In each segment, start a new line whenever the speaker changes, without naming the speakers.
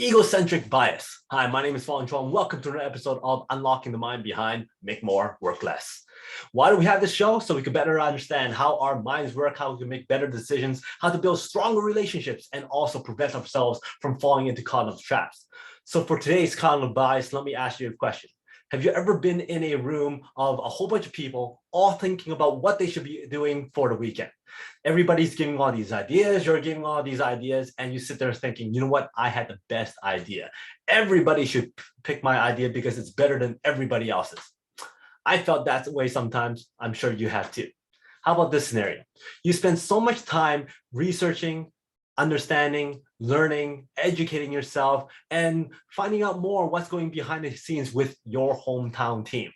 Egocentric Bias. Hi, my name is Fong, and welcome to another episode of Unlocking the Mind Behind Make More, Work Less. Why do we have this show? So we can better understand how our minds work, how we can make better decisions, how to build stronger relationships, and also prevent ourselves from falling into cognitive traps. So for today's cognitive bias, let me ask you a question. Have you ever been in a room of a whole bunch of people all thinking about what they should be doing for the weekend? Everybody's giving all these ideas, you're giving all these ideas, and you sit there thinking, you know what, I had the best idea. Everybody should pick my idea because it's better than everybody else's. I felt that way sometimes. I'm sure you have too. How about this scenario? You spend so much time researching, understanding, learning, educating yourself, and finding out more what's going behind the scenes with your hometown team.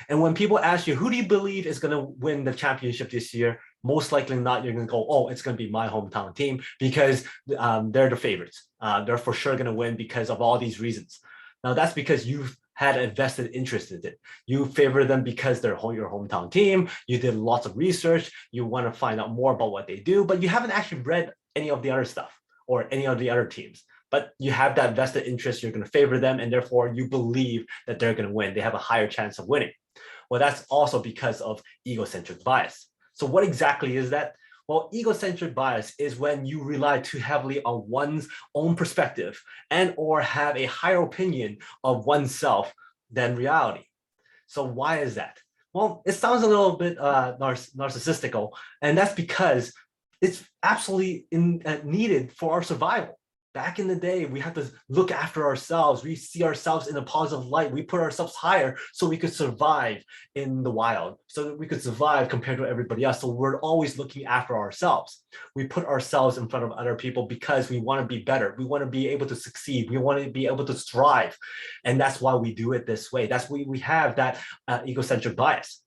And when people ask you, who do you believe is going to win the championship this year? Most likely not, you're going to go, oh, it's going to be my hometown team because they're the favorites. They're for sure going to win because of all these reasons. Now, that's because you've had a vested interest in it. You favor them because they're your hometown team. You did lots of research. You want to find out more about what they do, but you haven't actually read any of the other stuff or any of the other teams. But you have that vested interest. You're going to favor them, and therefore you believe that they're going to win. They have a higher chance of winning. Well, that's also because of egocentric bias. So what exactly is that? Well, egocentric bias is when you rely too heavily on one's own perspective and or have a higher opinion of oneself than reality. So why is that? Well, it sounds a little bit narcissistical, and that's because it's absolutely needed for our survival. Back in the day, we had to look after ourselves. We see ourselves in a positive light. We put ourselves higher so we could survive in the wild, so that we could survive compared to everybody else. So we're always looking after ourselves. We put ourselves in front of other people because we want to be better. We want to be able to succeed. We want to be able to strive. And that's why we do it this way. That's why we have that egocentric bias.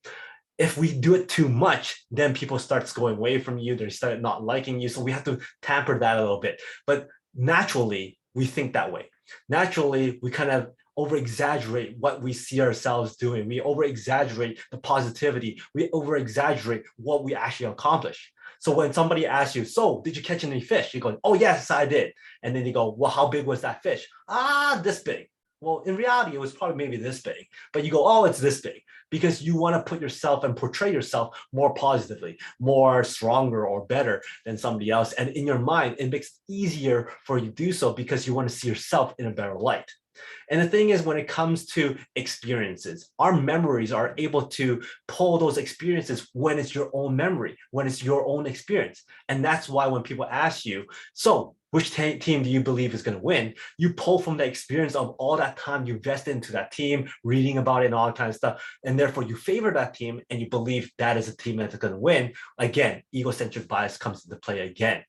If we do it too much, then people start going away from you. They start not liking you. So we have to tamper that a little bit. But naturally, we think that way. Naturally, we kind of over-exaggerate what we see ourselves doing. We over-exaggerate the positivity. We over-exaggerate what we actually accomplish. So when somebody asks you, so did you catch any fish? You go, oh, yes, I did. And then you go, well, how big was that fish? This big. Well, in reality, it was probably maybe this big, but you go, oh, it's this big, because you want to put yourself and portray yourself more positively, more stronger or better than somebody else. And in your mind, it makes it easier for you to do so because you want to see yourself in a better light. And the thing is, when it comes to experiences, our memories are able to pull those experiences when it's your own memory, when it's your own experience. And that's why when people ask you, so which team do you believe is going to win? You pull from the experience of all that time you invested into that team, reading about it and all that kind of stuff. And therefore you favor that team and you believe that is a team that's going to win. Again, egocentric bias comes into play again.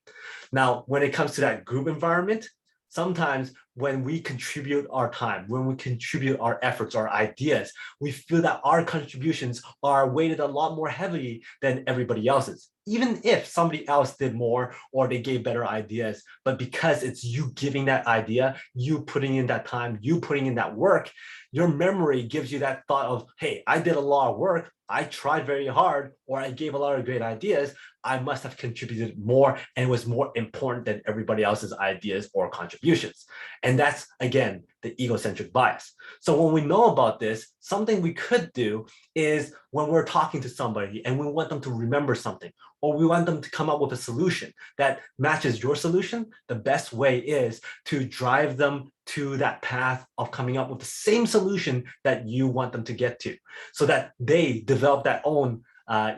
Now, when it comes to that group environment, sometimes when we contribute our time, when we contribute our efforts, our ideas, we feel that our contributions are weighted a lot more heavily than everybody else's. Even if somebody else did more or they gave better ideas, but because it's you giving that idea, you putting in that time, you putting in that work, your memory gives you that thought of, hey, I did a lot of work, I tried very hard, or I gave a lot of great ideas, I must have contributed more and was more important than everybody else's ideas or contributions. And that's, again, the egocentric bias. So when we know about this, something we could do is when we're talking to somebody and we want them to remember something, or we want them to come up with a solution that matches your solution, the best way is to drive them to that path of coming up with the same solution that you want them to get to, so that they develop that own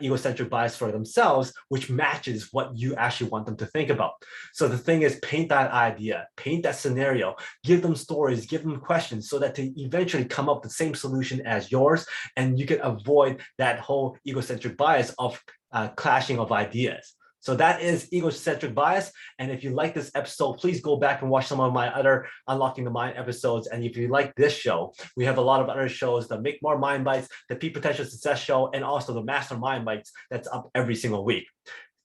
egocentric bias for themselves, which matches what you actually want them to think about. So the thing is, paint that idea, paint that scenario, give them stories, give them questions so that they eventually come up with the same solution as yours, and you can avoid that whole egocentric bias of clashing of ideas. So that is egocentric bias. And if you like this episode, please go back and watch some of my other Unlocking the Mind episodes. And if you like this show, we have a lot of other shows, the Make More Mind Bites, the Peak Potential Success Show, and also the Master Mind Bites that's up every single week.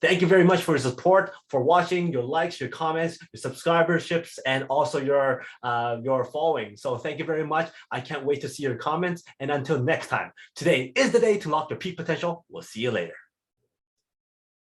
Thank you very much for your support, for watching, your likes, your comments, your subscriberships, and also your following. So thank you very much. I can't wait to see your comments. And until next time, today is the day to unlock your peak potential. We'll see you later.